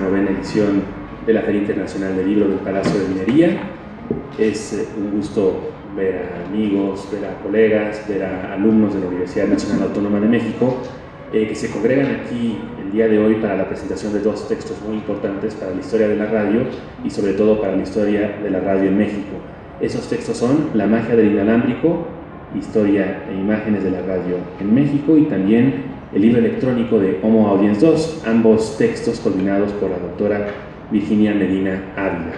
novena edición de la Feria Internacional del Libro del Palacio de Minería. Es un gusto ver a amigos, ver a colegas, ver a alumnos de la Universidad Nacional Autónoma de México que se congregan aquí el día de hoy para la presentación de dos textos muy importantes para la historia de la radio y sobre todo para la historia de la radio en México. Esos textos son La magia del inalámbrico, historia e imágenes de la radio en México, y también el libro electrónico de Homo Audiens 2, ambos textos coordinados por la doctora Virginia Medina Ávila.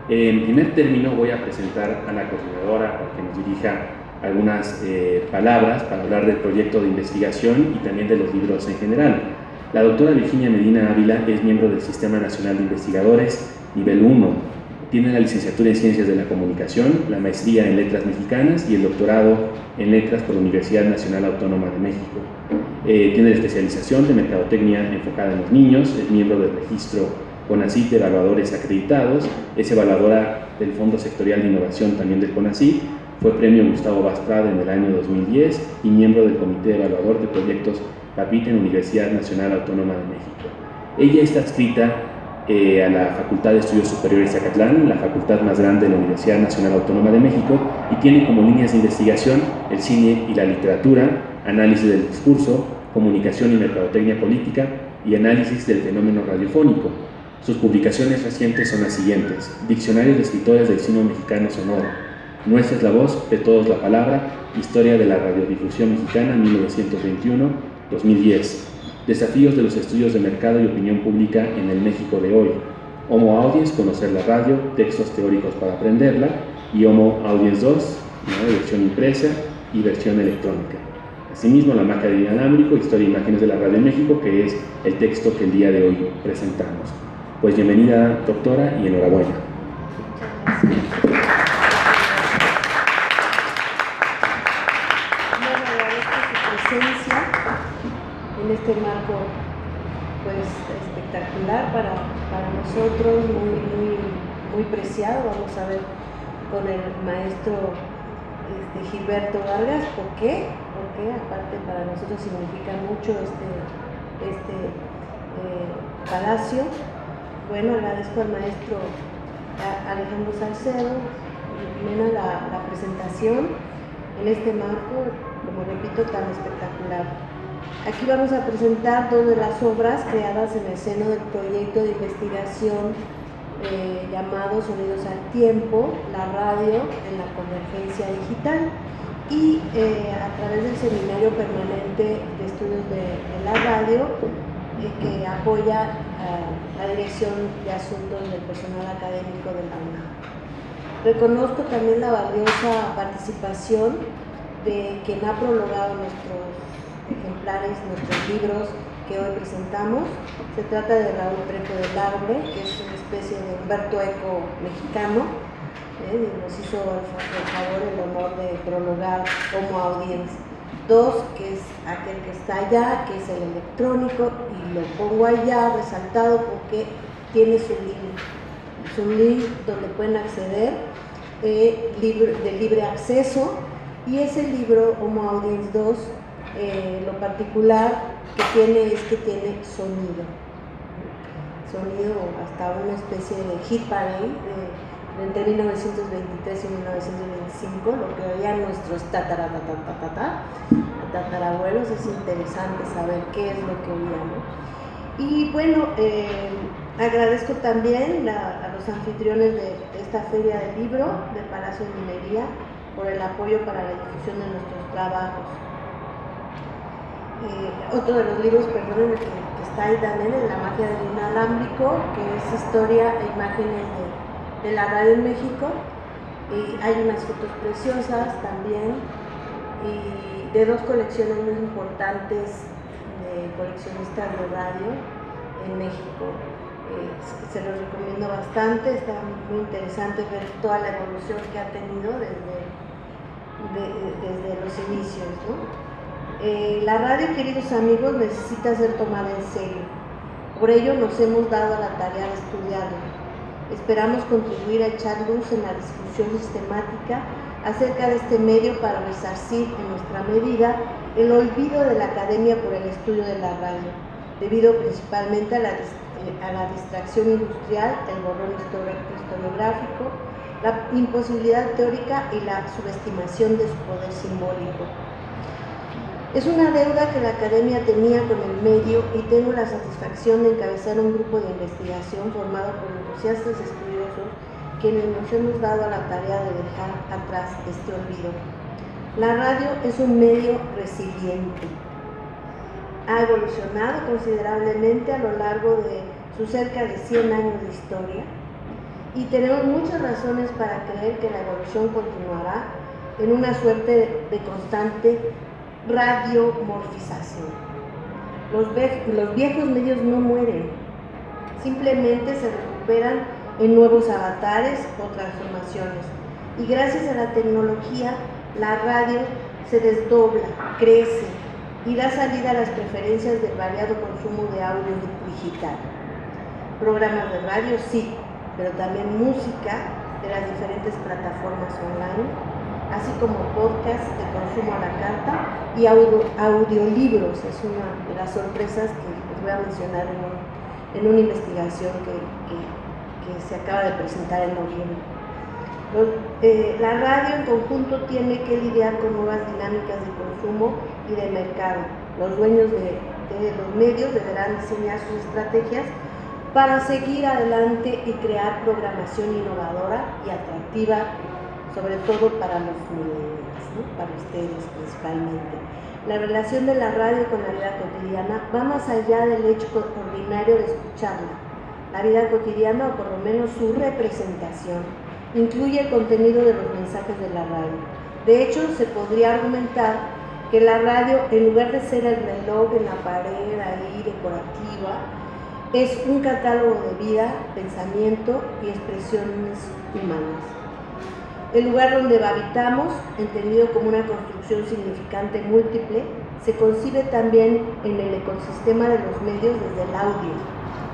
En primer término voy a presentar a la coordinadora para que nos dirija algunas palabras para hablar del proyecto de investigación y también de los libros en general. La doctora Virginia Medina Ávila es miembro del Sistema Nacional de Investigadores nivel 1. Tiene la licenciatura en Ciencias de la Comunicación, la maestría en Letras Mexicanas y el doctorado en Letras por la Universidad Nacional Autónoma de México. Tiene la especialización de Mercadotecnia enfocada en los niños, es miembro del registro CONACYT de evaluadores acreditados, es evaluadora del Fondo Sectorial de Innovación también del CONACYT, fue premio Gustavo Bastrada en el año 2010 y miembro del Comité Evaluador de Proyectos PAPIT en la Universidad Nacional Autónoma de México. Ella está adscrita a la Facultad de Estudios Superiores de Acatlán, la facultad más grande de la Universidad Nacional Autónoma de México, y tiene como líneas de investigación el cine y la literatura, análisis del discurso, comunicación y mercadotecnia política y análisis del fenómeno radiofónico. Sus publicaciones recientes son las siguientes: Diccionarios de escritores del cine mexicano sonoro, Nuestra es la voz, de todos la palabra, Historia de la radiodifusión mexicana 1921-2010, Desafíos de los estudios de mercado y opinión pública en el México de hoy, Homo Audiens, conocer la radio, textos teóricos para aprenderla, y Homo Audiens 2, versión impresa y versión electrónica. Asimismo, La magia del inalámbrico, historia e imágenes de la radio en México, que es el texto que el día de hoy presentamos. Pues bienvenida, doctora, y enhorabuena. En este marco pues espectacular para nosotros, muy preciado. Vamos a ver con el maestro Gilberto Vargas por qué aparte para nosotros significa mucho este palacio. Bueno, agradezco al maestro Alejandro Salcedo la presentación en este marco, como repito, tan espectacular. Aquí vamos a presentar dos de las obras creadas en el seno del proyecto de investigación llamado Sonidos al Tiempo, la radio en la convergencia digital, y a través del Seminario Permanente de Estudios de la Radio que apoya la Dirección de Asuntos del Personal Académico de la UNAM. Reconozco también la valiosa participación de quien ha prologado nuestros ejemplares, nuestros libros que hoy presentamos. Se trata de Raúl Trejo del Arbre, que es una especie de Humberto Eco mexicano. Nos hizo el favor, el honor de prologar Homo Audiens 2, que es aquel que está allá, que es el electrónico, y lo pongo allá resaltado porque tiene su link donde pueden acceder, de libre acceso. Y ese libro, Homo Audiens 2, lo particular que tiene es que tiene sonido hasta una especie de hit parade entre 1923 y 1925, lo que oían nuestros tatarabuelos. Es interesante saber qué es lo que oían, ¿no? Y bueno, agradezco también a los anfitriones de esta feria del libro del Palacio de Minería por el apoyo para la difusión de nuestros trabajos. Otro de los libros, que está ahí también, es La magia del inalámbrico, que es historia e imágenes de la radio en México. Hay unas fotos preciosas también, y de dos colecciones muy importantes de coleccionistas de radio en México. Se los recomiendo bastante. Está muy interesante ver toda la evolución que ha tenido desde los inicios, ¿no? La radio, queridos amigos, necesita ser tomada en serio. Por ello nos hemos dado a la tarea de estudiarla. Esperamos contribuir a echar luz en la discusión sistemática acerca de este medio para resarcir en nuestra medida el olvido de la academia por el estudio de la radio, debido principalmente a la a la distracción industrial, el borrón historiográfico, la imposibilidad teórica y la subestimación de su poder simbólico. Es una deuda que la academia tenía con el medio y tengo la satisfacción de encabezar un grupo de investigación formado por entusiastas estudiosos quienes nos hemos dado a la tarea de dejar atrás este olvido. La radio es un medio resiliente. Ha evolucionado considerablemente a lo largo de sus cerca de 100 años de historia y tenemos muchas razones para creer que la evolución continuará en una suerte de constante radiomorfización. Los viejos medios no mueren, simplemente se recuperan en nuevos avatares o transformaciones. Y gracias a la tecnología, la radio se desdobla, crece y da salida a las preferencias del variado consumo de audio digital. Programas de radio sí, pero también música de las diferentes plataformas online, así como podcasts de consumo a la carta y audiolibros. Es una de las sorpresas que les voy a mencionar en una investigación que se acaba de presentar en noviembre. La radio en conjunto tiene que lidiar con nuevas dinámicas de consumo y de mercado. Los dueños de los medios deberán diseñar sus estrategias para seguir adelante y crear programación innovadora y atractiva, sobre todo para los millennials, ¿no? Para ustedes principalmente. La relación de la radio con la vida cotidiana va más allá del hecho ordinario de escucharla. La vida cotidiana, o por lo menos su representación, incluye el contenido de los mensajes de la radio. De hecho, se podría argumentar que la radio, en lugar de ser el reloj en la pared ahí decorativa, es un catálogo de vida, pensamiento y expresiones humanas. El lugar donde habitamos, entendido como una construcción significante múltiple, se concibe también en el ecosistema de los medios desde el audio,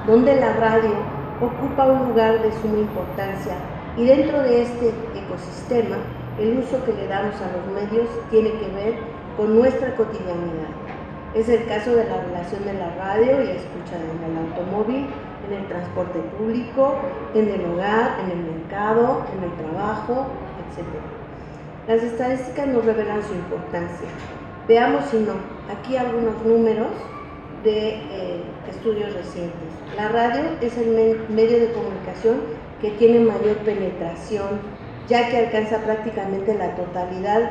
donde la radio ocupa un lugar de suma importancia y dentro de este ecosistema el uso que le damos a los medios tiene que ver con nuestra cotidianidad. Es el caso de la relación de la radio y la escucha en el automóvil, en el transporte público, en el hogar, en el mercado, en el trabajo, etc. Las estadísticas nos revelan su importancia. Veamos si no, aquí algunos números de estudios recientes. La radio es el medio de comunicación que tiene mayor penetración, ya que alcanza prácticamente la totalidad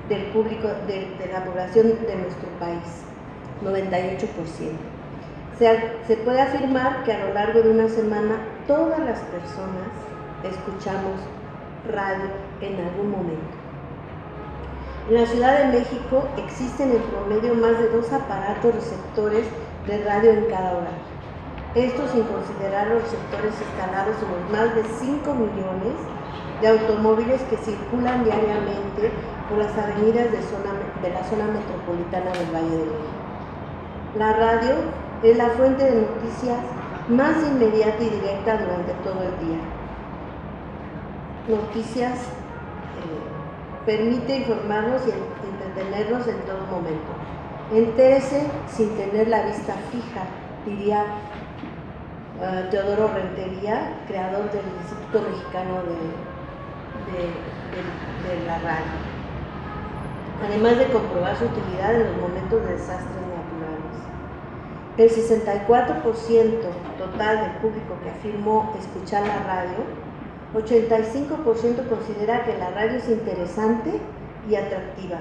del público de la población de nuestro país, 98%. Se puede afirmar que a lo largo de una semana todas las personas escuchamos radio en algún momento. En la Ciudad de México existen en promedio más de 2 aparatos receptores de radio en cada hogar. Esto sin considerar los receptores instalados en los más de 5 millones de automóviles que circulan diariamente por las avenidas de la zona metropolitana del Valle de México. La radio es la fuente de noticias más inmediata y directa durante todo el día. Noticias permite informarnos y entretenernos en todo momento. Entérese sin tener la vista fija, diría Teodoro Rentería, creador del Instituto Mexicano de la radio. Además de comprobar su utilidad en los momentos de desastres naturales. El 64% total del público que afirmó escuchar la radio, 85% considera que la radio es interesante y atractiva.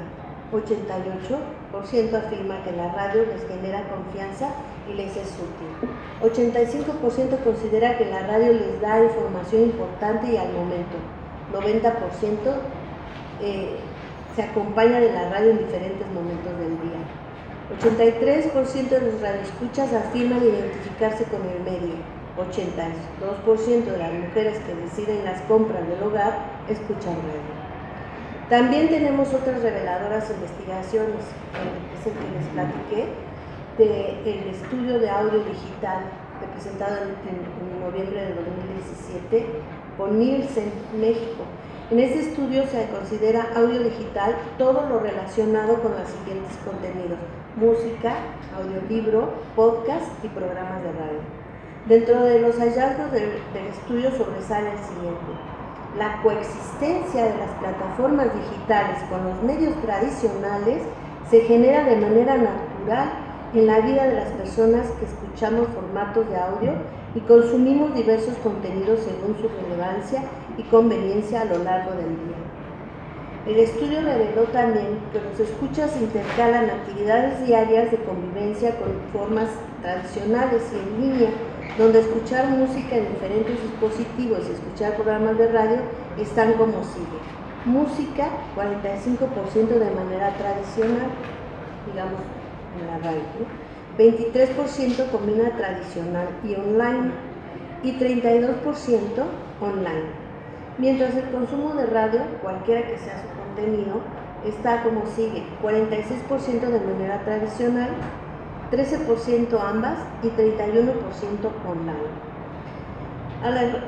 88% afirma que la radio les genera confianza y les es útil. 85% considera que la radio les da información importante y al momento. 90% se acompaña de la radio en diferentes momentos del día. 83% de los radioescuchas afirman identificarse con el medio. 82% de las mujeres que deciden las compras del hogar escuchan radio. También tenemos otras reveladoras investigaciones, es el que les platiqué, del estudio de audio digital presentado en noviembre de 2017 por Nielsen, México. En este estudio se considera audio digital todo lo relacionado con los siguientes contenidos: música, audiolibro, podcast y programas de radio. Dentro de los hallazgos del estudio sobresale el siguiente: la coexistencia de las plataformas digitales con los medios tradicionales se genera de manera natural en la vida de las personas que escuchamos formatos de audio y consumimos diversos contenidos según su relevancia y conveniencia a lo largo del día. El estudio reveló también que los escuchas intercalan actividades diarias de convivencia con formas tradicionales y en línea, donde escuchar música en diferentes dispositivos y escuchar programas de radio están como sigue: música 45% de manera tradicional, digamos en la radio, ¿no? 23% combina tradicional y online y 32% online. Mientras el consumo de radio, cualquiera que sea su contenido, está como sigue: 46% de manera tradicional, 13% ambas y 31% online.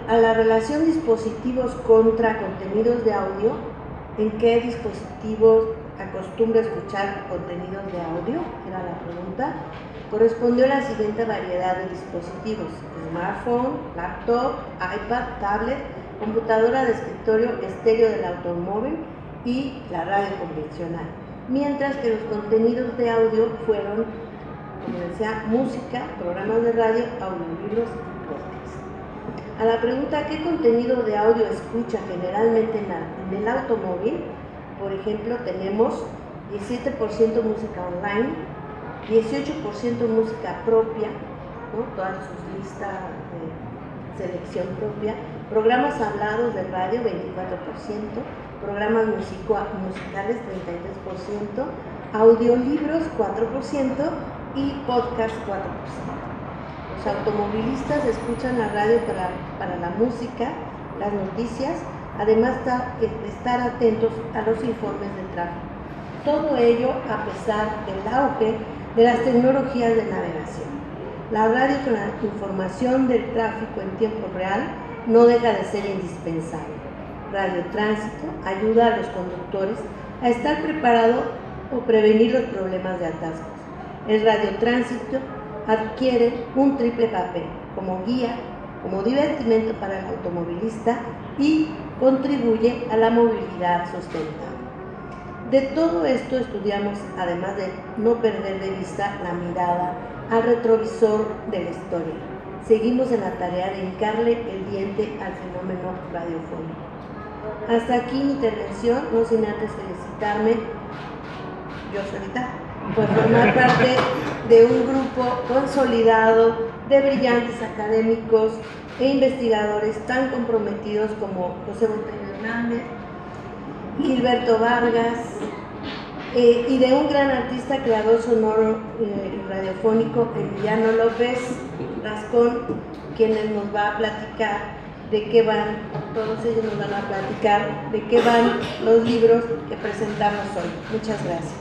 A la relación dispositivos contra contenidos de audio, ¿en qué dispositivos acostumbra escuchar contenidos de audio? Era la pregunta. Correspondió la siguiente variedad de dispositivos: smartphone, laptop, iPad, tablet, computadora de escritorio, estéreo del automóvil y la radio convencional. Mientras que los contenidos de audio fueron, como decía, música, programas de radio, audiolibros y podcasts. A la pregunta ¿qué contenido de audio escucha generalmente en el automóvil? Por ejemplo, tenemos 17% música online, 18% música propia, ¿no? Todas sus listas de selección propia, programas hablados de radio 24%, programas musicales 33%, audiolibros 4% y podcast 4%. Los automovilistas escuchan la radio para la música, las noticias, además de estar atentos a los informes de tráfico. Todo ello a pesar del auge de las tecnologías de navegación. La radio con la información del tráfico en tiempo real no deja de ser indispensable. Radio Tránsito ayuda a los conductores a estar preparados o prevenir los problemas de atascos. El Radio Tránsito adquiere un triple papel: como guía, como divertimento para el automovilista y contribuye a la movilidad sustentable. De todo esto estudiamos, además de no perder de vista la mirada al retrovisor de la historia. Seguimos en la tarea de hincarle el diente al fenómeno radiofónico. Hasta aquí mi intervención, no sin antes felicitarme, yo solita, por formar parte de un grupo consolidado de brillantes académicos e investigadores tan comprometidos como José Botello Hernández, Gilberto Vargas, y de un gran artista, creador sonoro y radiofónico, Emiliano López Rascón, quienes nos va a platicar de qué van, todos ellos nos van a platicar de qué van los libros que presentamos hoy. Muchas gracias.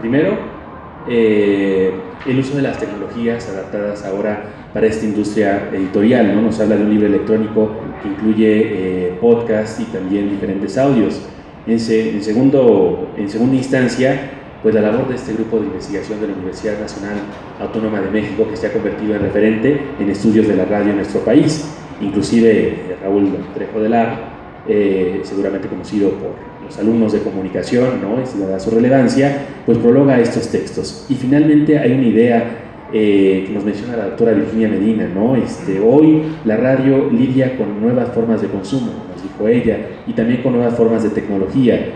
Primero, el uso de las tecnologías adaptadas ahora para esta industria editorial, ¿no? Nos habla de un libro electrónico que incluye podcast y también diferentes audios. En segunda instancia, pues la labor de este grupo de investigación de la Universidad Nacional Autónoma de México, que se ha convertido en referente en estudios de la radio en nuestro país. Inclusive Raúl Trejo de Lar, seguramente conocido por los alumnos de comunicación, ¿no? Y dada su relevancia, pues prologa estos textos. Y finalmente hay una idea que nos menciona la doctora Virginia Medina, ¿no? Hoy la radio lidia con nuevas formas de consumo, nos dijo ella, y también con nuevas formas de tecnología,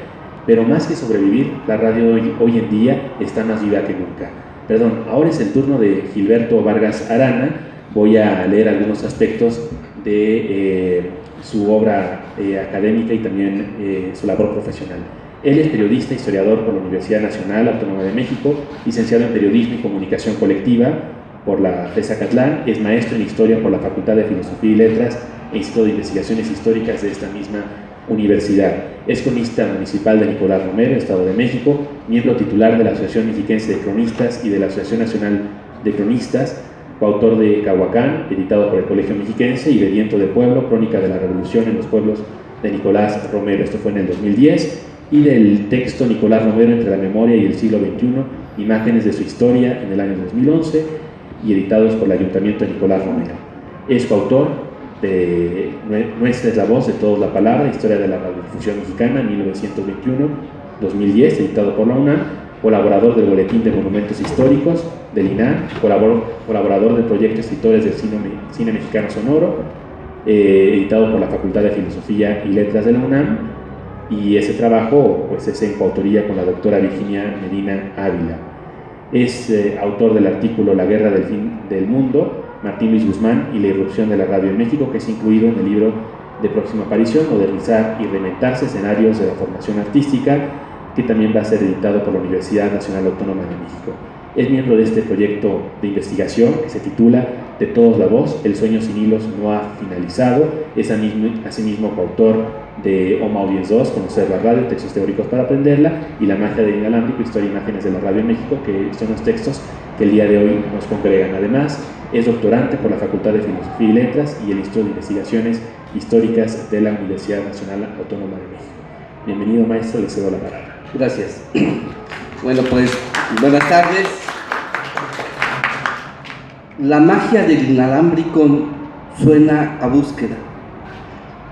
pero más que sobrevivir, la radio hoy en día está más viva que nunca. Perdón, ahora es el turno de Gilberto Vargas Arana. Voy a leer algunos aspectos de su obra académica y también su labor profesional. Él es periodista e historiador por la Universidad Nacional Autónoma de México, licenciado en Periodismo y Comunicación Colectiva por la FES Acatlán, es maestro en Historia por la Facultad de Filosofía y Letras e Instituto de Investigaciones Históricas de esta misma universidad. Es cronista municipal de Nicolás Romero, Estado de México, miembro titular de la Asociación Mexiquense de Cronistas y de la Asociación Nacional de Cronistas, coautor de Cahuacán, editado por el Colegio Mexiquense, y de Viento de Pueblo, Crónica de la Revolución en los Pueblos de Nicolás Romero. Esto fue en el 2010. y del texto Nicolás Romero entre la memoria y el siglo XXI, imágenes de su historia, en el año 2011, y editados por el Ayuntamiento de Nicolás Romero. Es coautor de Nuestra es la voz de todos la palabra, historia de la radiodifusión mexicana, 1921-2010, editado por la UNAM, colaborador del Boletín de Monumentos Históricos del INAH, colaborador del proyecto Escritores del Cine Mexicano Sonoro, editado por la Facultad de Filosofía y Letras de la UNAM, y ese trabajo pues, es en coautoría con la doctora Virginia Medina Ávila. Es autor del artículo La guerra del fin del mundo, Martín Luis Guzmán y la irrupción de la radio en México, que es incluido en el libro de próxima aparición, Modernizar y reinventarse, escenarios de la formación artística, que también va a ser editado por la Universidad Nacional Autónoma de México. Es miembro de este proyecto de investigación que se titula De todos la voz, el sueño sin hilos no ha finalizado. Es asimismo coautor de Home Audience 2, Conocer la radio, textos teóricos para aprenderla, y La magia del inalámbrico, historia e imágenes de la radio en México, que son los textos que el día de hoy nos congregan. Además, es doctorante por la Facultad de Filosofía y Letras y el Instituto de Investigaciones Históricas de la Universidad Nacional Autónoma de México. Bienvenido, maestro, le cedo la palabra. Gracias. Bueno, pues, buenas tardes. La magia del inalámbrico suena a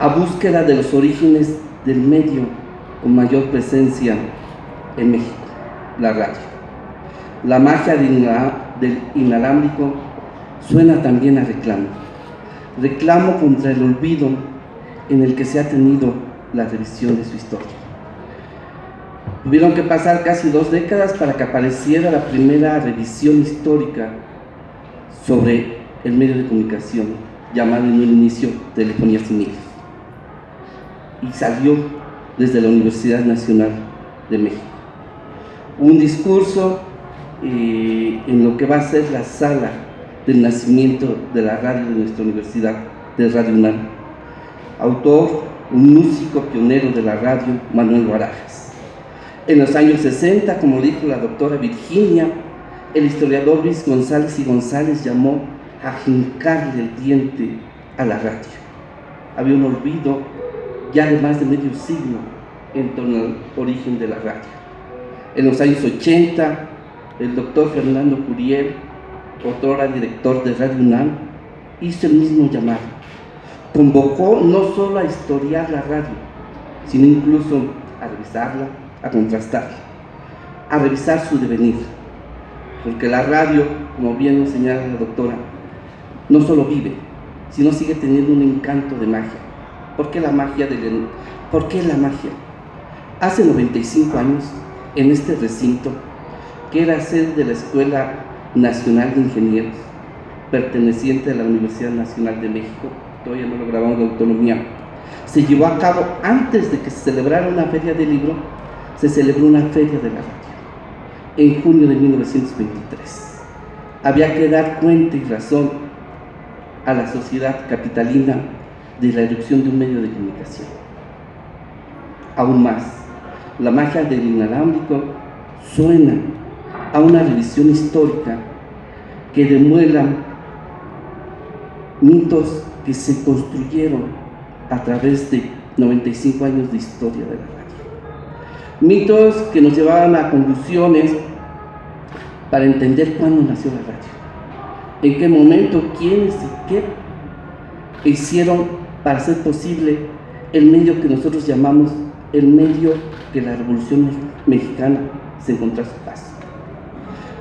búsqueda de los orígenes del medio con mayor presencia en México, la radio. La magia del inalámbrico suena también a reclamo contra el olvido en el que se ha tenido la revisión de su historia. Tuvieron que pasar casi 2 décadas para que apareciera la primera revisión histórica sobre el medio de comunicación, llamado en un inicio telefonía sin hilos, y salió desde la Universidad Nacional de México. Un discurso en lo que va a ser la sala del nacimiento de la radio de nuestra universidad, de Radio UNAM. Autor, un músico pionero de la radio, Manuel Barajas. En los años 60, como dijo la doctora Virginia, el historiador Luis González y González llamó a jincarle el diente a la radio. Había un olvido ya de más de medio siglo en torno al origen de la radio. En los años 80, el doctor Fernando Curiel, otrora director de Radio UNAM, hizo el mismo llamado. Convocó no solo a historiar la radio, sino incluso a revisarla, a contrastarla, a revisar su devenir. Porque la radio, como bien nos señala la doctora, no solo vive, sino sigue teniendo un encanto de magia. ¿Por qué la magia? ¿Por qué la magia? Hace 95 años, en este recinto, que era sede de la Escuela Nacional de Ingenieros, perteneciente a la Universidad Nacional de México, todavía no logramos la autonomía, se llevó a cabo, antes de que se celebrara una feria del libro, se celebró una feria de la radio, en junio de 1923. Había que dar cuenta y razón a la sociedad capitalina de la erupción de un medio de comunicación. Aún más, la magia del inalámbrico suena a una revisión histórica que demuela mitos que se construyeron a través de 95 años de historia de la radio. Mitos que nos llevaban a conclusiones para entender cuándo nació la radio, en qué momento, quiénes y qué hicieron para hacer posible el medio que nosotros llamamos el medio que la Revolución Mexicana se encontró a su paso.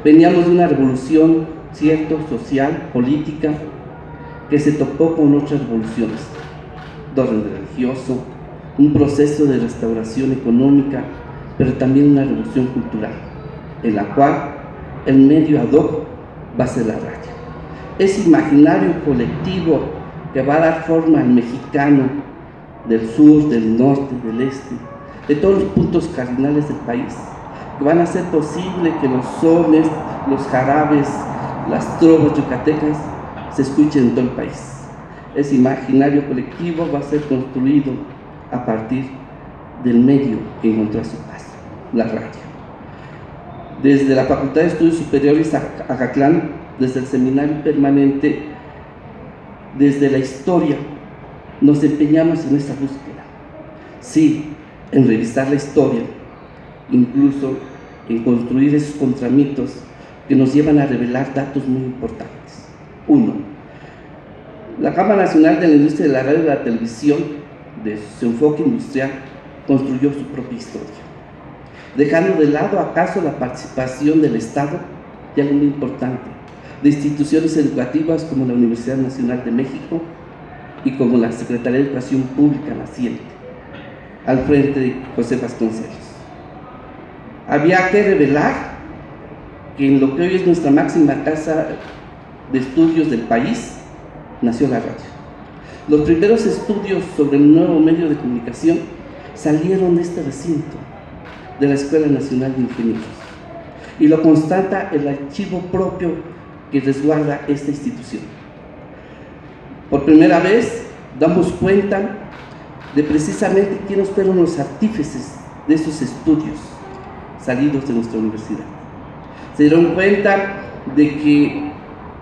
Veníamos de una revolución, cierto, social, política, que se topó con otras revoluciones, de orden religioso, un proceso de restauración económica, pero también una revolución cultural, en la cual el medio ad hoc va a ser la radio. Ese imaginario colectivo que va a dar forma al mexicano del sur, del norte, del este, de todos los puntos cardinales del país, que van a hacer posible que los sones, los jarabes, las trovas yucatecas se escuchen en todo el país. Ese imaginario colectivo va a ser construido a partir del medio que encontró a su paso, la radio. Desde la Facultad de Estudios Superiores Acatlán, desde el Seminario Permanente, desde la historia, nos empeñamos en esta búsqueda. Sí, en revisar la historia, incluso en construir esos contramitos que nos llevan a revelar datos muy importantes. 1. La Cámara Nacional de la Industria de la Radio y la Televisión, de su enfoque industrial, construyó su propia historia, dejando de lado acaso la participación del Estado, y algo muy importante, de instituciones educativas como la Universidad Nacional de México y como la Secretaría de Educación Pública naciente, al frente de José Vasconcelos. Había que revelar que en lo que hoy es nuestra máxima casa de estudios del país, nació la radio. Los primeros estudios sobre el nuevo medio de comunicación salieron de este recinto, de la Escuela Nacional de Ingenieros, y lo constata el archivo propio que resguarda esta institución. Por primera vez damos cuenta de precisamente quiénes fueron los artífices de esos estudios salidos de nuestra universidad. Se dieron cuenta de que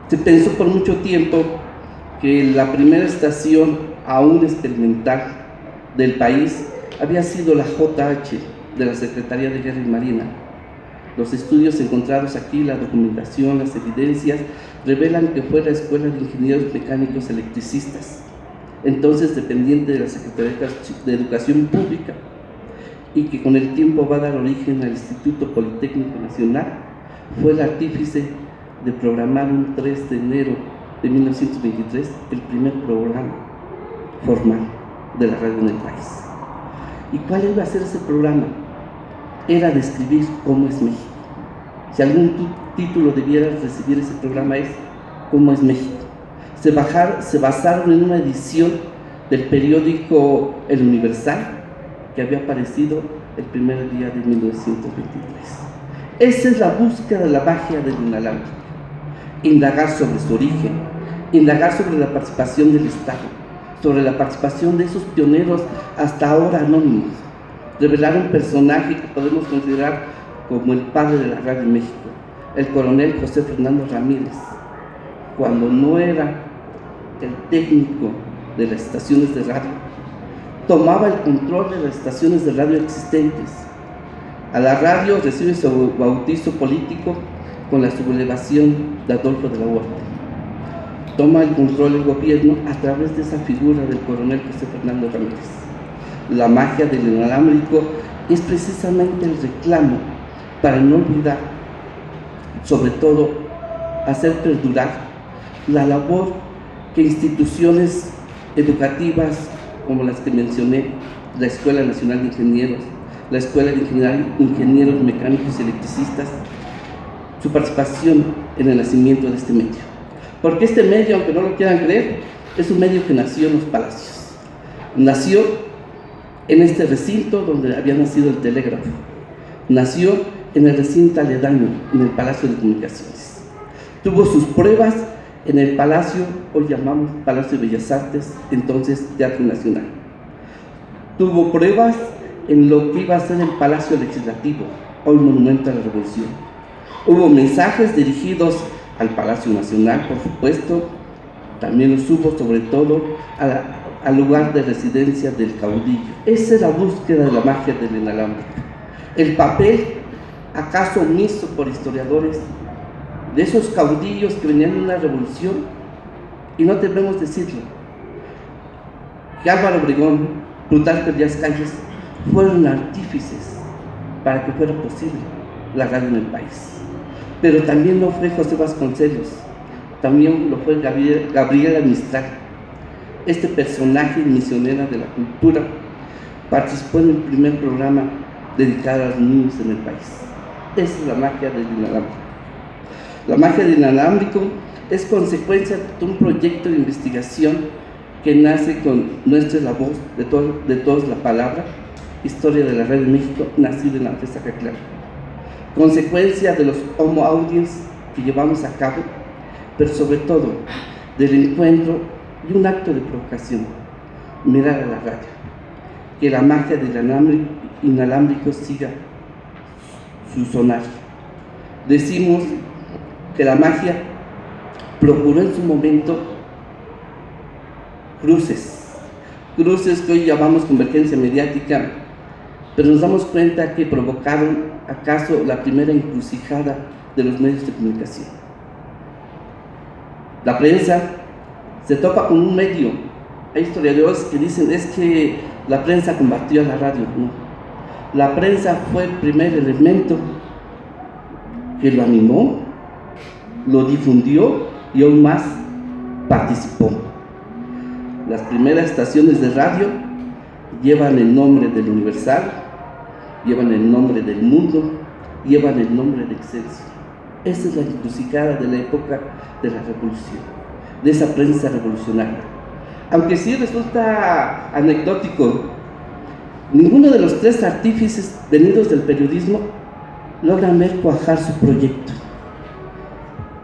se pensó por mucho tiempo que la primera estación aún experimental del país había sido la JH de la Secretaría de Guerra y Marina. Los estudios encontrados aquí, la documentación, las evidencias, revelan que fue la Escuela de Ingenieros Mecánicos Electricistas, entonces dependiente de la Secretaría de Educación Pública, y que con el tiempo va a dar origen al Instituto Politécnico Nacional, fue el artífice de programar un 3 de enero de 1923 el primer programa formal de la radio en el país. ¿Y cuál iba a ser ese programa? Era describir cómo es México. Si algún título debiera recibir ese programa es ¿Cómo es México? Se basaron en una edición del periódico El Universal que había aparecido el primer día de 1923. Esa es la búsqueda de la magia del inalámbrico. Indagar sobre su origen, indagar sobre la participación del Estado, sobre la participación de esos pioneros hasta ahora anónimos, revelar un personaje que podemos considerar como el padre de la radio en México, el coronel José Fernando Ramírez, cuando no era el técnico de las estaciones de radio, tomaba el control de las estaciones de radio existentes. A la radio recibe su bautizo político con la sublevación de Adolfo de la Huerta. Toma el control del gobierno a través de esa figura del coronel José Fernando Ramírez. La magia del inalámbrico es precisamente el reclamo para no olvidar, sobre todo, hacer perdurar la labor que instituciones educativas como las que mencioné, la Escuela Nacional de Ingenieros, la Escuela de Ingenieros Mecánicos y Electricistas, su participación en el nacimiento de este medio. Porque este medio, aunque no lo quieran creer, es un medio que nació en los palacios. Nació en este recinto donde había nacido el telégrafo. Nació en el recinto aledaño, en el Palacio de Comunicaciones. Tuvo sus pruebas en el Palacio, hoy llamamos Palacio de Bellas Artes, entonces Teatro Nacional. Tuvo pruebas en lo que iba a ser el Palacio Legislativo, hoy Monumento a la Revolución. Hubo mensajes dirigidos al Palacio Nacional, por supuesto, también los hubo sobre todo al lugar de residencia del caudillo. Esa es la búsqueda de la magia del inalámbrico. El papel, acaso omiso por historiadores, de esos caudillos que venían de una revolución, y no debemos decirlo, que Álvaro Obregón, Plutarco Elías Calles fueron artífices para que fuera posible la radio en el país. Pero también lo fue José Vasconcelos, también lo fue Gabriela Mistral. Este personaje misionera de la cultura participó en el primer programa dedicado a los niños en el país. Esa es la magia del inalámbrico. La magia del inalámbrico es consecuencia de un proyecto de investigación que nace con nuestra labor de todos la palabra, Historia de la Radio de México, nacido en la FES Acatlán. Consecuencia de los homo audiens que llevamos a cabo, pero sobre todo del encuentro y un acto de provocación, mirar a la radio, que la magia del inalámbrico siga su sonar. Decimos que la magia procuró en su momento cruces que hoy llamamos convergencia mediática pero nos damos cuenta que provocaron acaso la primera encrucijada de los medios de comunicación. La prensa se topa con un medio. Hay historiadores que dicen es que la prensa combatió a la radio. No. La prensa fue el primer elemento que lo animó, lo difundió y aún más participó. Las primeras estaciones de radio llevan el nombre del Universal, llevan el nombre del Mundo, llevan el nombre de Excelsior. Esa es la encrucijada de la época de la revolución, de esa prensa revolucionaria. Aunque sí resulta anecdótico, ninguno de los tres artífices venidos del periodismo logran ver cuajar su proyecto.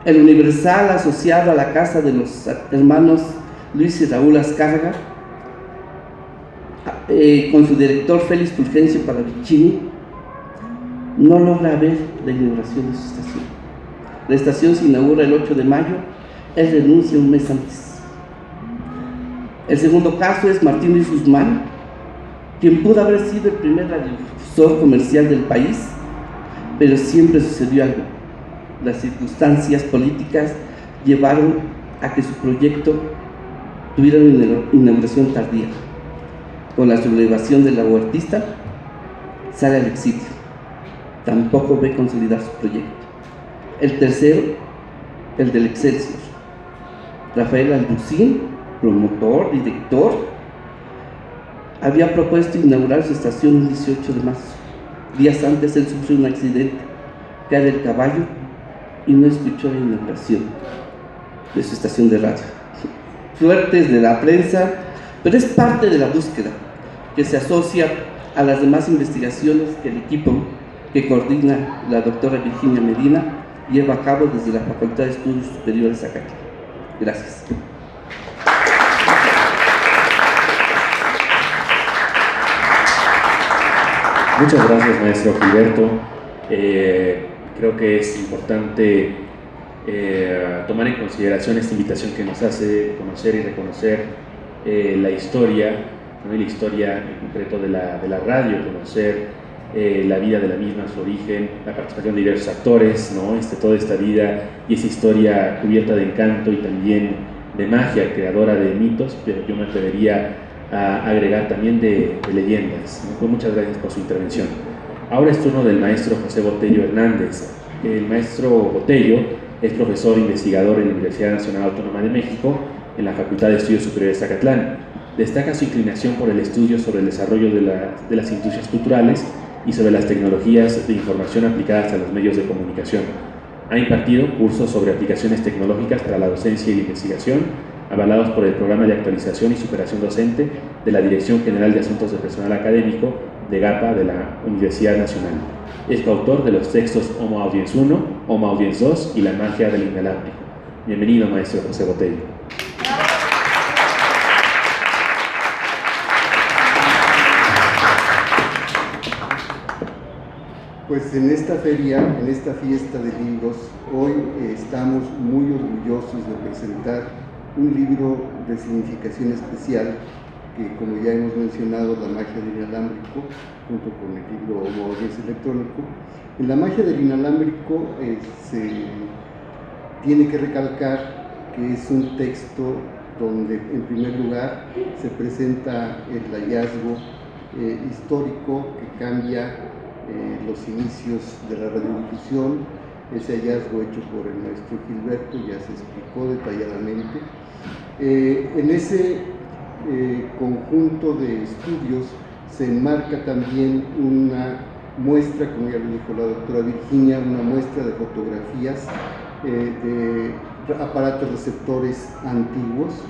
El Universal, asociado a la casa de los hermanos Luis y Raúl Azcárraga, con su director Félix Fulgencio Palavicini, no logra ver la inauguración de su estación. La estación se inaugura el 8 de mayo, él renuncia un mes antes. El segundo caso es Martín Luis Guzmán, quien pudo haber sido el primer radiodifusor comercial del país, pero siempre sucedió algo. Las circunstancias políticas llevaron a que su proyecto tuviera una inauguración tardía. Con la sublevación de la huertista, sale al exilio. Tampoco ve consolidar su proyecto. El tercero, el del Excelsior. Rafael Albucín, promotor, director, había propuesto inaugurar su estación el 18 de marzo. Días antes él sufrió un accidente, cae del caballo y no escuchó la inauguración de su estación de radio. Suertes de la prensa, pero es parte de la búsqueda que se asocia a las demás investigaciones que el equipo que coordina la doctora Virginia Medina lleva a cabo desde la Facultad de Estudios Superiores acá. Gracias. Muchas gracias, maestro Gilberto. Creo que es importante tomar en consideración esta invitación que nos hace conocer y reconocer la historia, ¿no? Y la historia en concreto de la radio, conocer la vida de la misma, su origen, la participación de diversos actores, ¿no? Toda esta vida y esa historia cubierta de encanto y también de magia, creadora de mitos, pero yo me atrevería a agregar también de leyendas, ¿no? Pues muchas gracias por su intervención. Ahora es turno del maestro José Botello Hernández. El maestro Botello es profesor investigador en la Universidad Nacional Autónoma de México, en la Facultad de Estudios Superiores de Zacatlán. Destaca su inclinación por el estudio sobre el desarrollo de las industrias culturales y sobre las tecnologías de información aplicadas a los medios de comunicación. Ha impartido cursos sobre aplicaciones tecnológicas para la docencia y la investigación, avalados por el Programa de Actualización y Superación Docente de la Dirección General de Asuntos de Personal Académico de GAPA de la Universidad Nacional. Es coautor de los textos Homo Audiens 1, Homo Audiens 2 y La Magia del Inalámbrico. Bienvenido, maestro José Botello. Pues en esta feria, en esta fiesta de libros, hoy estamos muy orgullosos de presentar un libro de significación especial que, como ya hemos mencionado, La Magia del Inalámbrico, junto con el libro Homo Audiens Electrónico. En La Magia del Inalámbrico se tiene que recalcar que es un texto donde, en primer lugar, se presenta el hallazgo histórico que cambia los inicios de la radiodifusión. Ese hallazgo hecho por el maestro Gilberto ya se explicó detalladamente. En ese conjunto de estudios se enmarca también una muestra, como ya lo dijo la doctora Virginia, una muestra de fotografías de aparatos receptores antiguos,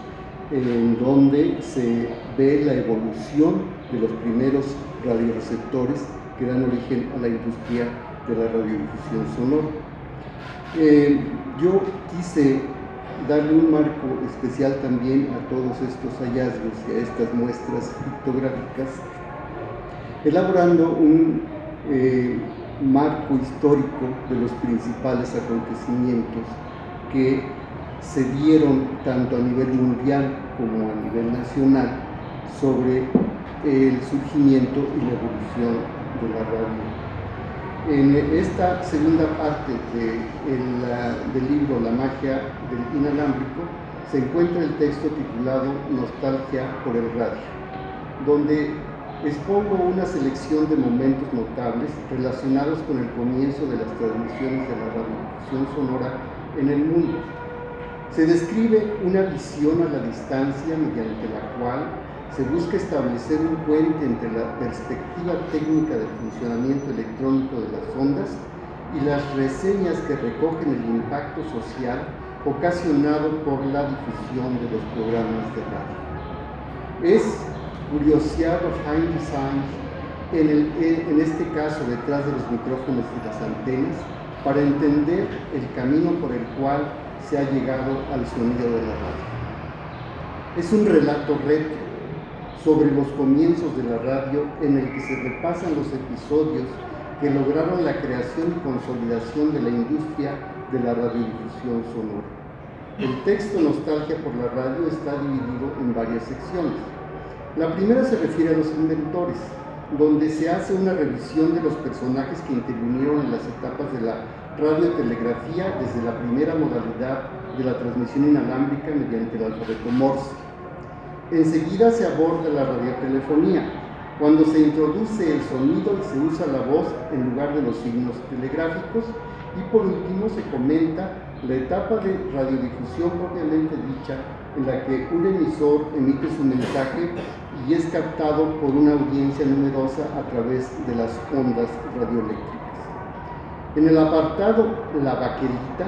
en donde se ve la evolución de los primeros radioreceptores que dan origen a la industria de la radiodifusión sonora. Yo quise darle un marco especial también a todos estos hallazgos y a estas muestras pictográficas, elaborando un marco histórico de los principales acontecimientos que se dieron tanto a nivel mundial como a nivel nacional sobre el surgimiento y la evolución de la radio. En esta segunda parte del libro La magia del inalámbrico se encuentra el texto titulado Nostalgia por el radio, donde expongo una selección de momentos notables relacionados con el comienzo de las transmisiones de la radiodifusión sonora en el mundo. Se describe una visión a la distancia mediante la cual se busca establecer un puente entre la perspectiva técnica del funcionamiento electrónico de las ondas y las reseñas que recogen el impacto social ocasionado por la difusión de los programas de radio. Es curiosidad of high design, en este caso detrás de los micrófonos y las antenas, para entender el camino por el cual se ha llegado al sonido de la radio. Es un relato retro sobre los comienzos de la radio en el que se repasan los episodios que lograron la creación y consolidación de la industria de la radiodifusión sonora. El texto Nostalgia por la radio está dividido en varias secciones. La primera se refiere a los inventores, donde se hace una revisión de los personajes que intervinieron en las etapas de la radiotelegrafía desde la primera modalidad de la transmisión inalámbrica mediante el alfabeto Morse. Enseguida se aborda la radiotelefonía, cuando se introduce el sonido y se usa la voz en lugar de los signos telegráficos, y por último se comenta la etapa de radiodifusión propiamente dicha, en la que un emisor emite su mensaje y es captado por una audiencia numerosa a través de las ondas radioeléctricas. En el apartado La Baquelita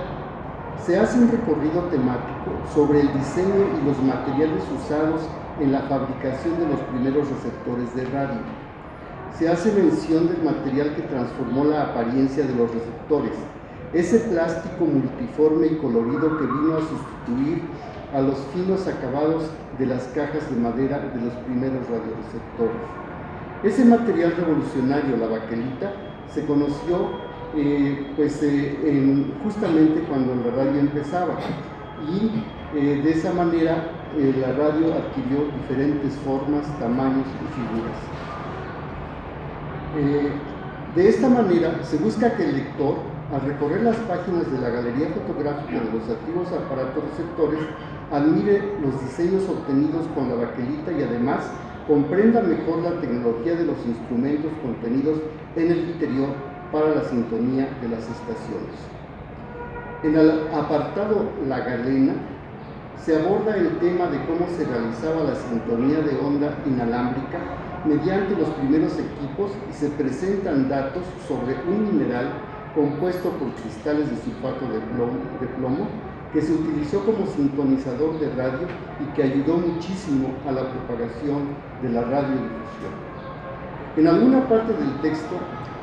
se hace un recorrido temático sobre el diseño y los materiales usados en la fabricación de los primeros receptores de radio. Se hace mención del material que transformó la apariencia de los receptores, ese plástico multiforme y colorido que vino a sustituir a los finos acabados de las cajas de madera de los primeros radioreceptores. Ese material revolucionario, la baquelita, se conoció justamente cuando la radio empezaba, y de esa manera la radio adquirió diferentes formas, tamaños y figuras. De esta manera se busca que el lector, al recorrer las páginas de la galería fotográfica de los antiguos aparatos receptores, admire los diseños obtenidos con la baquelita y además comprenda mejor la tecnología de los instrumentos contenidos en el interior para la sintonía de las estaciones. En el apartado La Galena se aborda el tema de cómo se realizaba la sintonía de onda inalámbrica mediante los primeros equipos y se presentan datos sobre un mineral compuesto por cristales de sulfato de plomo que se utilizó como sintonizador de radio y que ayudó muchísimo a la propagación de la radiodifusión. En alguna parte del texto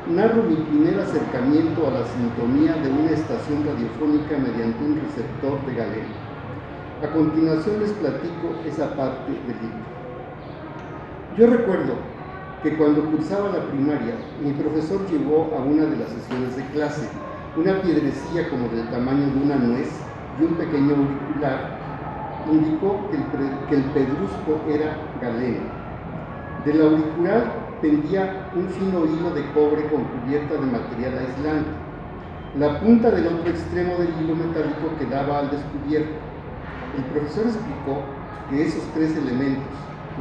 narro mi primer acercamiento a la sintonía de una estación radiofónica mediante un receptor de galena. A continuación les platico esa parte del libro. Yo recuerdo que cuando cursaba la primaria, mi profesor llevó a una de las sesiones de clase una piedrecilla como del tamaño de una nuez y un pequeño auricular. Indicó que el pedrusco era galena. Del auricular pendía un fino hilo de cobre con cubierta de material aislante. La punta del otro extremo del hilo metálico quedaba al descubierto. El profesor explicó que esos tres elementos,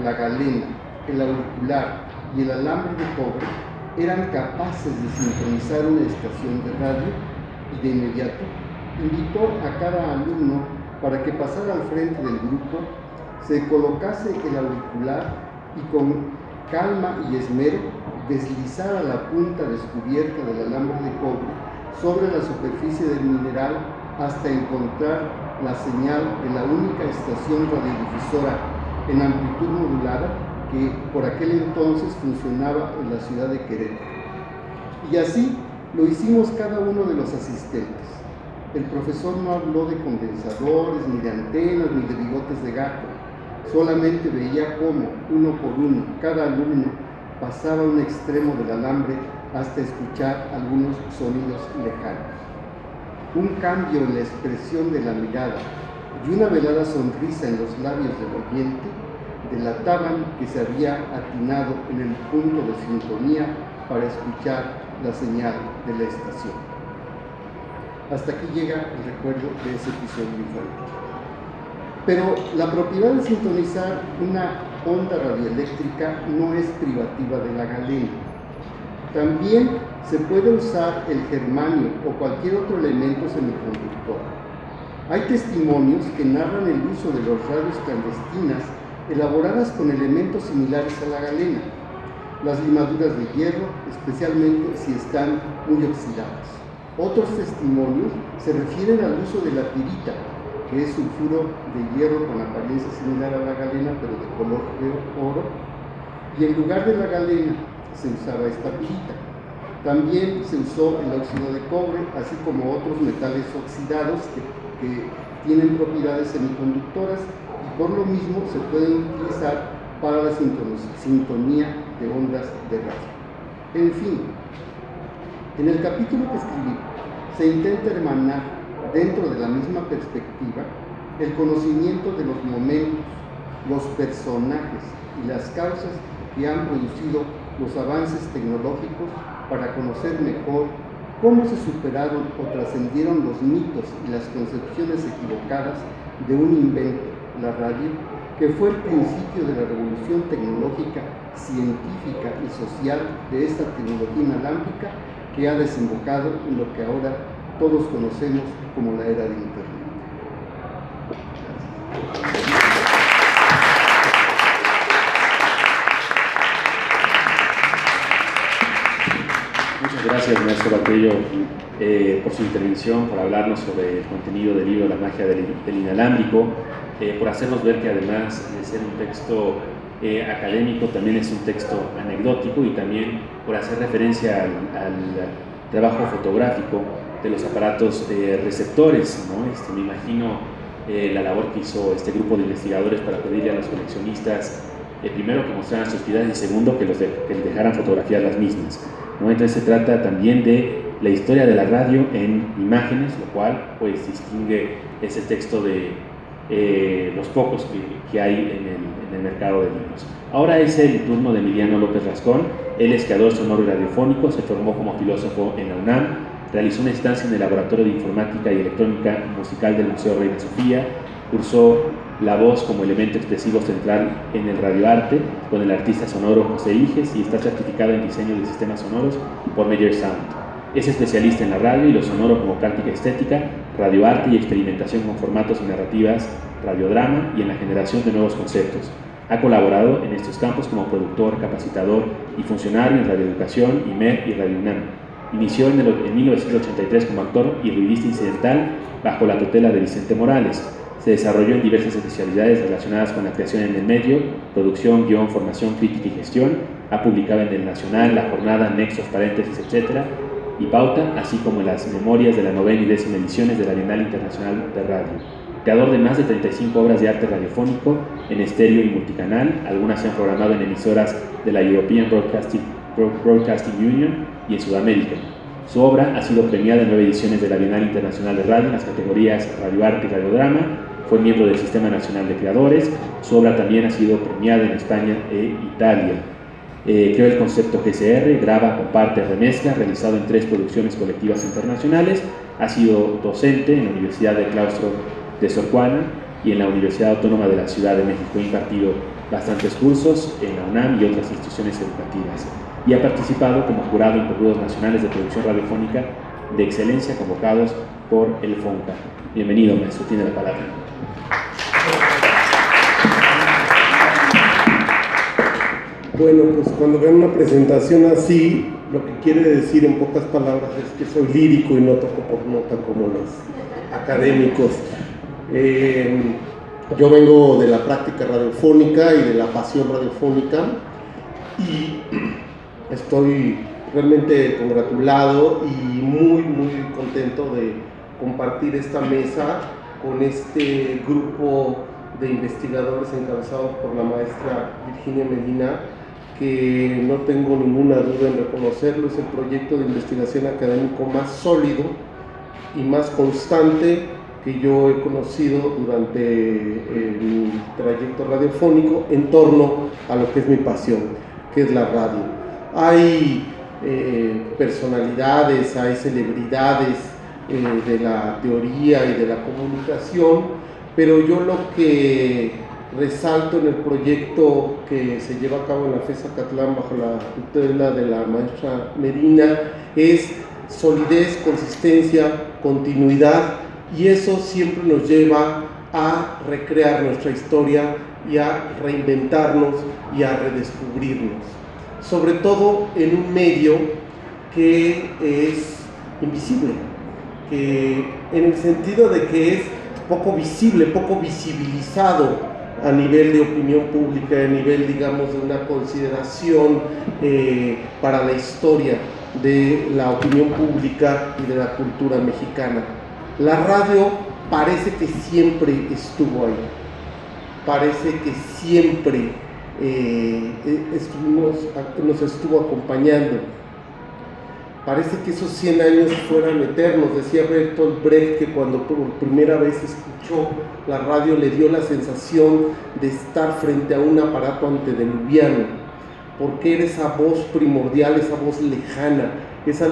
la galena, el auricular y el alambre de cobre, eran capaces de sintonizar una estación de radio, y de inmediato invitó a cada alumno para que pasara al frente del grupo, se colocase el auricular y con calma y esmero deslizara la punta descubierta del alambre de cobre sobre la superficie del mineral hasta encontrar la señal de la única estación radiodifusora en amplitud modulada que por aquel entonces funcionaba en la ciudad de Querétaro. Y así lo hicimos cada uno de los asistentes. El profesor no habló de condensadores, ni de antenas, ni de bigotes de gato. Solamente veía cómo, uno por uno, cada alumno pasaba un extremo del alambre hasta escuchar algunos sonidos lejanos. Un cambio en la expresión de la mirada y una velada sonrisa en los labios del oyente delataban que se había atinado en el punto de sintonía para escuchar la señal de la estación. Hasta aquí llega el recuerdo de ese episodio infantil. Pero la propiedad de sintonizar una onda radioeléctrica no es privativa de la galena. También se puede usar el germanio o cualquier otro elemento semiconductor. Hay testimonios que narran el uso de los radios clandestinas elaboradas con elementos similares a la galena, las limaduras de hierro, especialmente si están muy oxidadas. Otros testimonios se refieren al uso de la pirita, que es sulfuro de hierro con apariencia similar a la galena, pero de color oro, y en lugar de la galena se usaba esta pirita. También se usó el óxido de cobre, así como otros metales oxidados que tienen propiedades semiconductoras y por lo mismo se pueden utilizar para la sintonía de ondas de radio. En fin, en el capítulo que escribí se intenta hermanar dentro de la misma perspectiva el conocimiento de los momentos, los personajes y las causas que han producido los avances tecnológicos para conocer mejor cómo se superaron o trascendieron los mitos y las concepciones equivocadas de un invento, la radio, que fue el principio de la revolución tecnológica, científica y social de esta tecnología inalámbrica que ha desembocado en lo que ahora todos conocemos como la era de Internet. Muchas gracias, maestro Batello, por su intervención, por hablarnos sobre el contenido del libro La magia del inalámbrico, por hacernos ver que además de ser un texto académico, también es un texto anecdótico y también por hacer referencia al trabajo fotográfico de los aparatos receptores, ¿no? Me imagino la labor que hizo este grupo de investigadores para pedirle a los coleccionistas, primero que mostraran sus piezas y segundo que les dejaran fotografiar las mismas, ¿no? Entonces se trata también de la historia de la radio en imágenes, lo cual pues distingue ese texto de los pocos que hay en el mercado de libros. Ahora es el turno de Emiliano López Rascón. Él es creador sonoro y radiofónico, se formó como filósofo en la UNAM, realizó una estancia en el Laboratorio de Informática y Electrónica Musical del Museo Reina Sofía, cursó la voz como elemento expresivo central en el radioarte con el artista sonoro José Iges y está certificado en diseño de sistemas sonoros por Meyer Sound. Es especialista en la radio y lo sonoro como práctica estética, radioarte y experimentación con formatos y narrativas, radiodrama y en la generación de nuevos conceptos. Ha colaborado en estos campos como productor, capacitador y funcionario en radioeducación, IMER y Radio UNAM. Inició en 1983 como actor y ruidista incidental bajo la tutela de Vicente Morales. Se desarrolló en diversas especialidades relacionadas con la creación en el medio, producción, guión, formación, crítica y gestión. Ha publicado en El Nacional, La Jornada, Nexos, Paréntesis, etc. y Pauta, así como en las memorias de la 9ª y 10ª ediciones de la Bienal Internacional de Radio. Creador de más de 35 obras de arte radiofónico en estéreo y multicanal, algunas se han programado en emisoras de la European Broadcasting Union y en Sudamérica. Su obra ha sido premiada en 9 ediciones de la Bienal Internacional de Radio en las categorías radioarte y radiodrama. Fue miembro del Sistema Nacional de Creadores. Su obra también ha sido premiada en España e Italia. Creó el concepto GCR, graba, comparte, remezcla, realizado en 3 producciones colectivas internacionales. Ha sido docente en la Universidad del Claustro de Sor Juana y en la Universidad Autónoma de la Ciudad de México. Ha impartido bastantes cursos en la UNAM y otras instituciones educativas. Y ha participado como jurado en concursos nacionales de producción radiofónica de excelencia convocados por el FONCA. Bienvenido, maestro, tiene la palabra. Bueno, pues cuando vean una presentación así, lo que quiere decir en pocas palabras es que soy lírico y no toco por nota como los académicos. Yo vengo de la práctica radiofónica y de la pasión radiofónica y estoy realmente congratulado y muy contento de compartir esta mesa con este grupo de investigadores encabezados por la maestra Virginia Medina, que no tengo ninguna duda en reconocerlo, es el proyecto de investigación académico más sólido y más constante que yo he conocido durante mi trayecto radiofónico en torno a lo que es mi pasión, que es la radio. Hay personalidades, hay celebridades de la teoría y de la comunicación, pero yo lo que resalto en el proyecto que se lleva a cabo en la FES Zacatlán bajo la tutela de la maestra Medina es solidez, consistencia, continuidad, y eso siempre nos lleva a recrear nuestra historia y a reinventarnos y a redescubrirnos, sobre todo en un medio que es invisible, que en el sentido de que es poco visible, poco visibilizado a nivel de opinión pública, a nivel, digamos, de una consideración para la historia de la opinión pública y de la cultura mexicana. La radio parece que siempre estuvo ahí, parece que siempre nos estuvo acompañando. Parece que esos 100 años fueran eternos. Decía Bertolt Brecht que cuando por primera vez escuchó la radio le dio la sensación de estar frente a un aparato antediluviano, porque era esa voz primordial, esa voz lejana, esa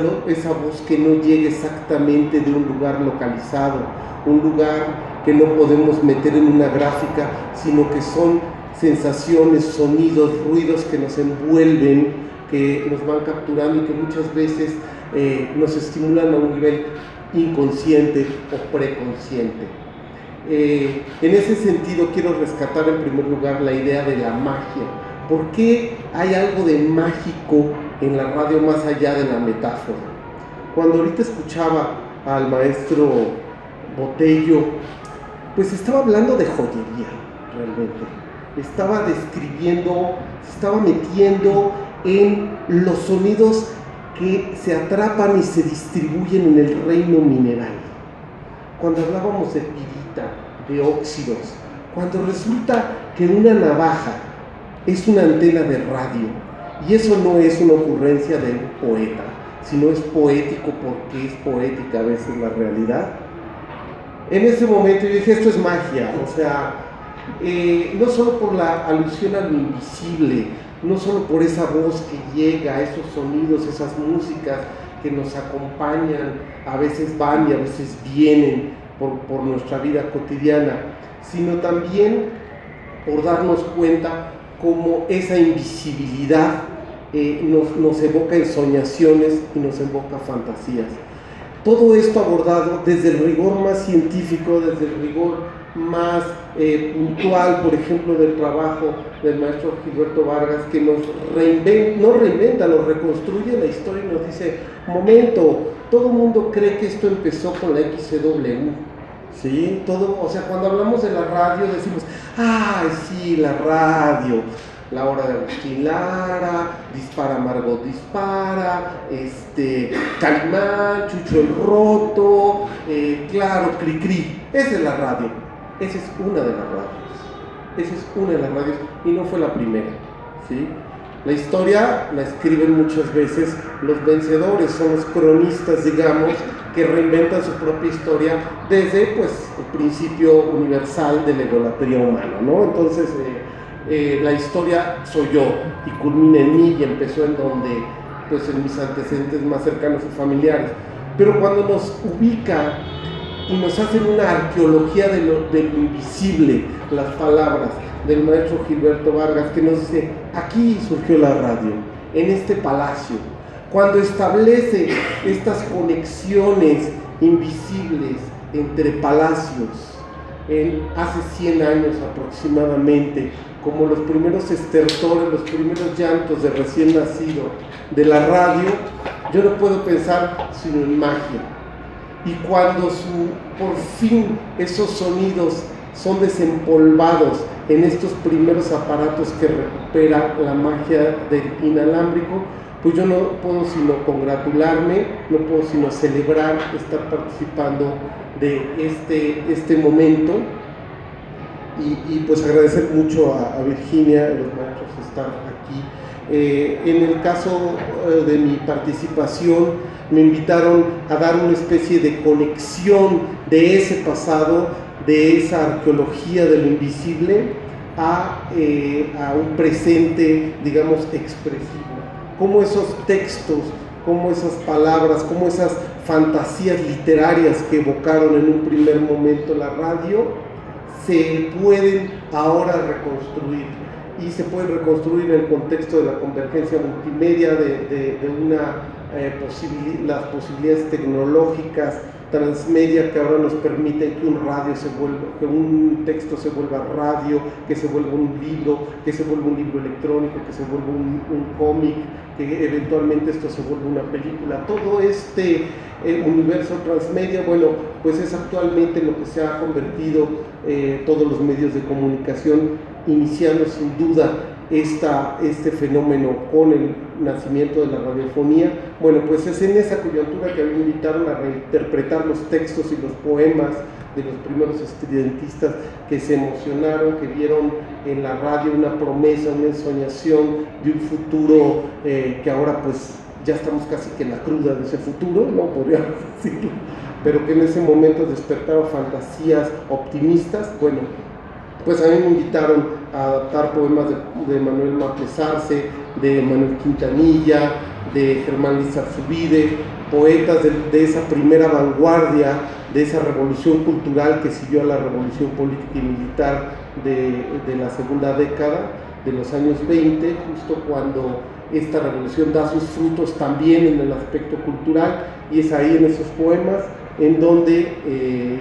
voz que no llega exactamente de un lugar localizado, un lugar que no podemos meter en una gráfica, sino que son sensaciones, sonidos, ruidos que nos envuelven, que nos van capturando y que muchas veces nos estimulan a un nivel inconsciente o preconsciente. En ese sentido quiero rescatar en primer lugar la idea de la magia. ¿Por qué hay algo de mágico en la radio más allá de la metáfora? Cuando ahorita escuchaba al maestro Botello, pues estaba hablando de joyería, realmente. Estaba describiendo, se estaba metiendo en los sonidos que se atrapan y se distribuyen en el reino mineral. Cuando hablábamos de pirita, de óxidos, cuando resulta que una navaja es una antena de radio, y eso no es una ocurrencia de un poeta, sino es poético porque es poética a veces la realidad. En ese momento yo dije, esto es magia, o sea, no solo por la alusión a lo invisible, no solo por esa voz que llega, esos sonidos, esas músicas que nos acompañan, a veces van y a veces vienen por nuestra vida cotidiana, sino también por darnos cuenta cómo esa invisibilidad nos evoca ensoñaciones y nos evoca fantasías. Todo esto abordado desde el rigor más científico, desde el rigor más puntual, por ejemplo, del trabajo del maestro Gilberto Vargas, que nos nos reconstruye la historia y nos dice, momento, todo el mundo cree que esto empezó con la XCW, ¿sí? O sea, cuando hablamos de la radio decimos, ¡ay, sí, la radio! La hora de Agustín Lara, Dispara Margot Dispara, Calimán, Chucho el Roto, claro, Cricri. Esa es la radio, esa es una de las radios, y no fue la primera, ¿sí? La historia la escriben muchas veces los vencedores, son los cronistas, digamos, que reinventan su propia historia desde, pues, el principio universal de la egolatría humana, ¿no? Entonces, la historia soy yo y culmina en mí y empezó en donde, pues, en mis antecedentes más cercanos y familiares. Pero cuando nos ubica y nos hacen una arqueología de lo invisible, las palabras del maestro Gilberto Vargas, que nos dice, aquí surgió la radio, en este palacio, cuando establece estas conexiones invisibles entre palacios, hace 100 años aproximadamente, como los primeros estertores, los primeros llantos de recién nacido de la radio, yo no puedo pensar sino en magia. Y cuando por fin esos sonidos son desempolvados en estos primeros aparatos que recupera la magia del inalámbrico, pues yo no puedo sino congratularme, no puedo sino celebrar estar participando de este momento y pues agradecer mucho a Virginia, a los maestros, estar aquí En el caso de mi participación, me invitaron a dar una especie de conexión de ese pasado, de esa arqueología de lo invisible, a un presente, digamos, expresivo. Cómo esos textos, cómo esas palabras, cómo esas fantasías literarias que evocaron en un primer momento la radio, se pueden ahora reconstruir, y se pueden reconstruir en el contexto de la convergencia multimedia, de las posibilidades tecnológicas transmedia que ahora nos permiten que que un texto se vuelva radio, que se vuelva un libro, que se vuelva un libro electrónico, que se vuelva un cómic, que eventualmente esto se vuelva una película. Todo este universo transmedia, bueno, pues es actualmente lo que se ha convertido todos los medios de comunicación, iniciando sin duda este fenómeno con el nacimiento de la radiofonía. Bueno, pues es en esa coyuntura que a mí me invitaron a reinterpretar los textos y los poemas de los primeros estudiantistas que se emocionaron, que vieron en la radio una promesa, una ensoñación de un futuro que ahora pues ya estamos casi que en la cruda de ese futuro, ¿no? Podríamos decirlo, pero que en ese momento despertaba fantasías optimistas. Bueno, pues a mí me invitaron a adaptar poemas de Manuel Márquez Arce, de Manuel Quintanilla, de Germán Lizarzubide, poetas de esa primera vanguardia, de esa revolución cultural que siguió a la revolución política y militar de la segunda década de los años 20, justo cuando esta revolución da sus frutos también en el aspecto cultural, y es ahí en esos poemas en donde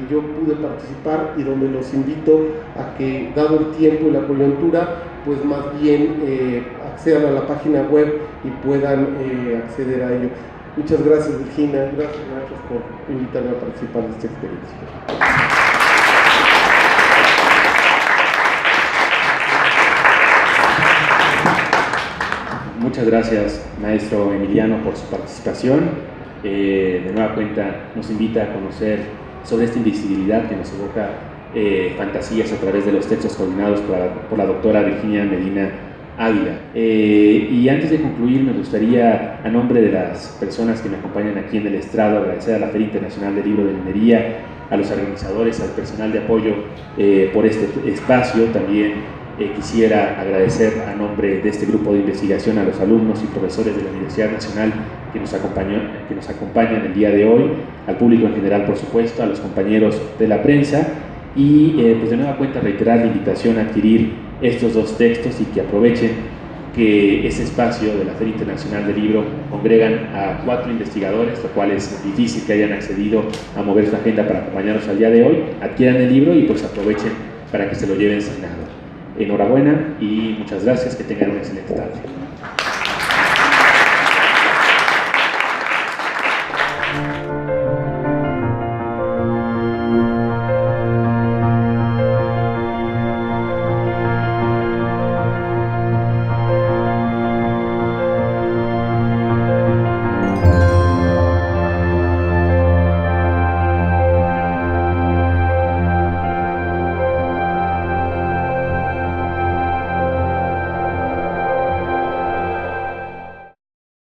yo pude participar y donde los invito a que, dado el tiempo y la coyuntura, pues más bien accedan a la página web y puedan acceder a ello. Muchas gracias, Virginia, gracias por invitarme a participar de esta experiencia. Muchas gracias, maestro Emiliano, por su participación. De nueva cuenta nos invita a conocer sobre esta invisibilidad que nos evoca fantasías a través de los textos coordinados por la doctora Virginia Medina Ávila. Y antes de concluir, me gustaría, a nombre de las personas que me acompañan aquí en el estrado, agradecer a la Feria Internacional del Libro de Minería, a los organizadores, al personal de apoyo por este espacio. También quisiera agradecer a nombre de este grupo de investigación a los alumnos y profesores de la Universidad Nacional que nos acompañan el día de hoy, al público en general, por supuesto, a los compañeros de la prensa, y pues de nueva cuenta reiterar la invitación a adquirir estos dos textos y que aprovechen que ese espacio de la Feria Internacional del Libro congregan a 4 investigadores, lo cual es difícil que hayan accedido a mover su agenda para acompañarnos al día de hoy. Adquieran el libro y pues aprovechen para que se lo lleven signado. Enhorabuena y muchas gracias, que tengan una excelente tarde.